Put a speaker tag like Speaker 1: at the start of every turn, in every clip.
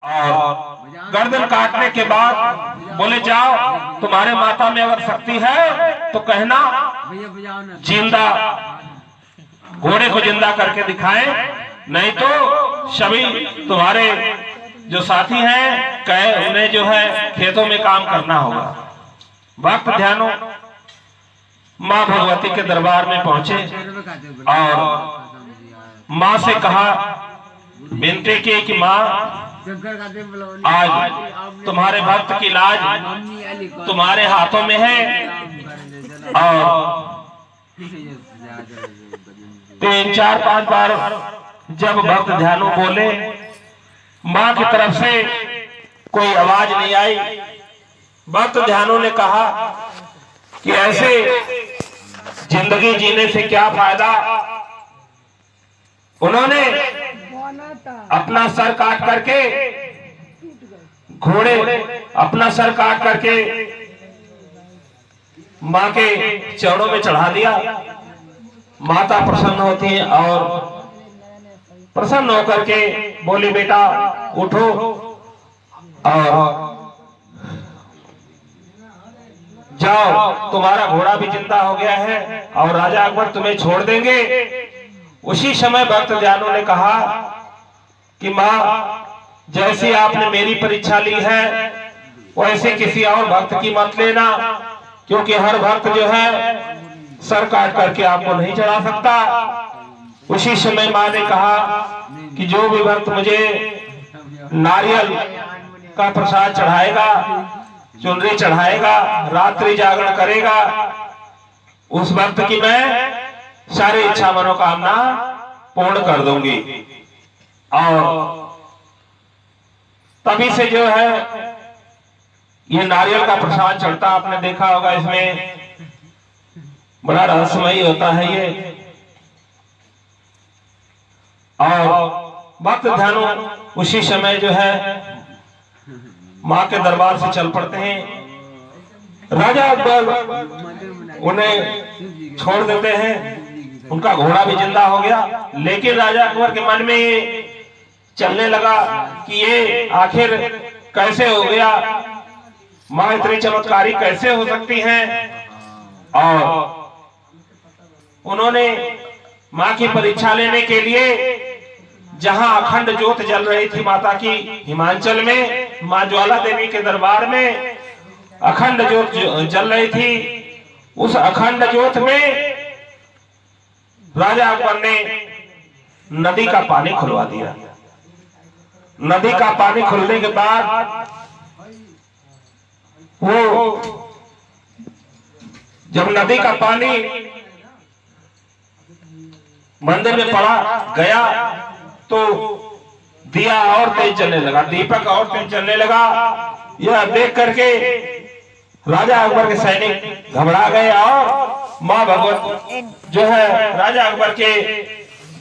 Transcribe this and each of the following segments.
Speaker 1: और गर्दन काटने के बाद बोले जाओ तुम्हारे माता में अगर शक्ति है तो कहना जिंदा घोड़े को जिंदा करके दिखाएं, नहीं तो सभी तुम्हारे जो साथी हैं कहे उन्हें जो है खेतों में काम करना होगा। भक्त ध्यानो माँ भगवती के दरबार में पहुंचे और माँ से कहा, विनती की कि माँ आज तुम्हारे भक्त की लाज तुम्हारे हाथों में है। और 3, 4, 5 बार जब भक्त ध्यानो बोले, माँ की तरफ से कोई आवाज नहीं आई। भक्त ध्यानो ने कहा कि ऐसे जिंदगी जीने से क्या फायदा। उन्होंने अपना सर काट करके घोड़े अपना सर काट करके माँ के चरणों में चढ़ा दिया। माता प्रसन्न होती है और प्रसन्न होकर के बोली, बेटा उठो और जाओ, तुम्हारा घोड़ा भी जिंदा हो गया है और राजा अकबर तुम्हें छोड़ देंगे। उसी समय भक्त ध्यानो ने कहा कि माँ, जैसी आपने मेरी परीक्षा ली है वैसे किसी और भक्त की मत लेना, क्योंकि हर भक्त जो है सर काट करके आपको नहीं चढ़ा सकता। उसी समय माँ ने कहा कि जो भी भक्त मुझे नारियल का प्रसाद चढ़ाएगा, चुनरी चढ़ाएगा, रात्रि जागरण करेगा, उस भक्त की मैं सारी इच्छा मनोकामना पूर्ण कर दूंगी। और तभी से जो है ये नारियल का प्रसाद चढ़ता, आपने देखा होगा, इसमें बड़ा रहस्यमयी होता है ये। और भक्त ध्यानो उसी समय जो है माँ के दरबार से चल पड़ते हैं। राजा अकबर उन्हें छोड़ देते हैं, उनका घोड़ा भी जिंदा हो गया। लेकिन राजा अकबर के मन में चलने लगा कि ये आखिर कैसे हो गया, माँ इतनी चमत्कारी कैसे हो सकती हैं। और उन्होंने माँ की परीक्षा लेने के लिए जहां अखंड ज्योत जल रही थी माता की हिमाचल में, माँ ज्वाला देवी के दरबार में अखंड ज्योत जल रही थी, उस अखंड ज्योत में राजा अकबर ने नदी का पानी खुलवा दिया। नदी का पानी खुलने के बाद वो जब नदी का पानी मंदिर में पड़ा गया तो दिया और तेज जलने लगा, दीपक और तेज जलने लगा। यह देख करके राजा अकबर के सैनिक घबरा गए और माँ भगवत जो है राजा अकबर के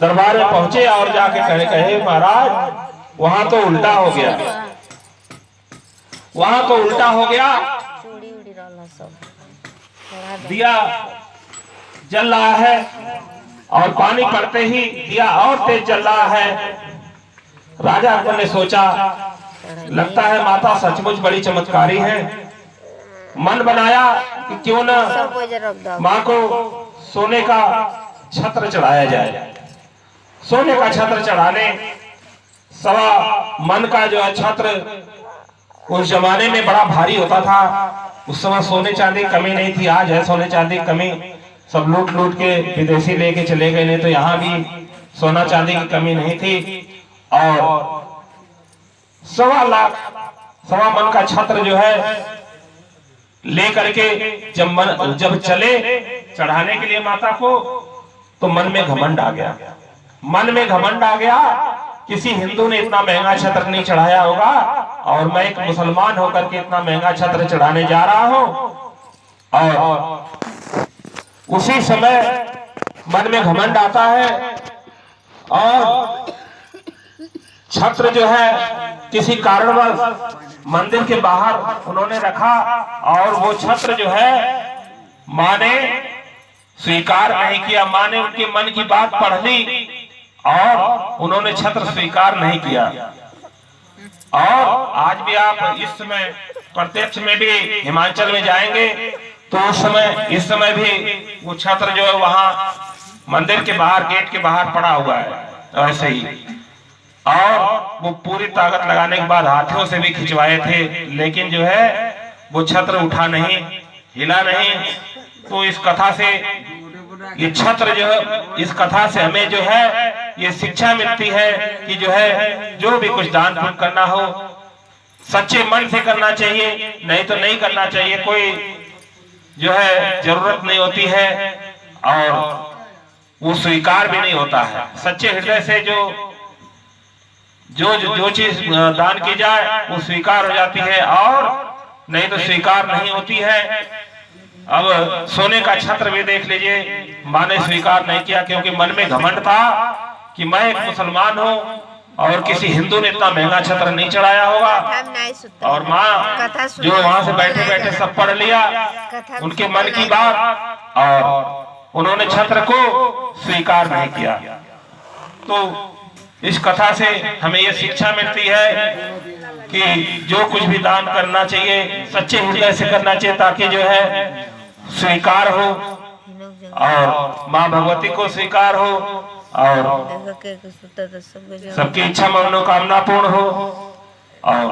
Speaker 1: दरबार में पहुंचे और जाके कहे, महाराज वहां तो उल्टा हो गया, वहां तो उल्टा हो गया, दिया जल रहा है और पानी पड़ते ही दिया और तेज जल रहा है। राजा अकबर ने सोचा, लगता है माता सचमुच बड़ी चमत्कारी है। मन बनाया कि क्यों न माँ को सोने का छत्र चढ़ाया जाए। सोने का छत्र चढ़ाने, सवा मन का जो है छत्र उस जमाने में बड़ा भारी होता था। उस समय सोने चांदी कमी नहीं थी, आज है सोने चांदी कमी, सब लूट लूट के विदेशी लेके चले गए, नहीं तो यहाँ भी सोना चांदी की कमी नहीं थी। और 1.25 लाख सवा मन का छत्र जो है ले करके जब चले चढ़ाने के लिए माता को, तो मन में घमंड आ गया। मन में घमंड आ गया, किसी हिंदू ने इतना महंगा छत्र नहीं चढ़ाया होगा और मैं एक मुसलमान होकर के इतना महंगा छत्र चढ़ाने जा रहा हूं। और उसी समय मन में घमंड आता है और छत्र जो है किसी कारणवश मंदिर के बाहर उन्होंने रखा और वो छत्र जो है माँ ने स्वीकार नहीं किया। माँ ने उनके मन की बात पढ़ ली और उन्होंने छत्र स्वीकार नहीं किया। और आज भी आप इस समय प्रत्यक्ष में भी हिमाचल में जाएंगे तो उस समय इस समय भी वो छत्र जो है वहां मंदिर के बाहर गेट के बाहर पड़ा हुआ है ऐसे ही। और वो पूरी ताकत लगाने के बाद हाथियों से भी खिंचवाए थे, लेकिन जो है वो छत्र उठा नहीं, हिला नहीं। तो इस कथा से ये छत्र जो है, इस कथा से हमें जो है ये शिक्षा मिलती है कि जो है जो भी कुछ दान पुण्य करना हो सच्चे मन से करना चाहिए, नहीं तो नहीं करना चाहिए। कोई जो है जरूरत नहीं होती है और वो स्वीकार भी नहीं होता है। सच्चे हृदय से जो चीज दान की जाए वो स्वीकार हो जाती है और नहीं तो स्वीकार नहीं होती है। अब सोने का छत्र भी देख लीजिए, माँ ने स्वीकार नहीं किया क्योंकि मन में घमंड था कि मैं एक मुसलमान हूँ और किसी हिंदू ने इतना महंगा छत्र नहीं चढ़ाया होगा। और माँ जो वहां से बैठे बैठे सब पढ़ लिया उनके मन की बात और उन्होंने छत्र को स्वीकार नहीं किया। तो इस कथा से हमें ये शिक्षा मिलती है कि जो कुछ भी दान करना चाहिए सच्चे हृदय से करना चाहिए ताकि जो है स्वीकार हो और माँ भगवती को स्वीकार हो और सबकी इच्छा मनोकामना पूर्ण हो। और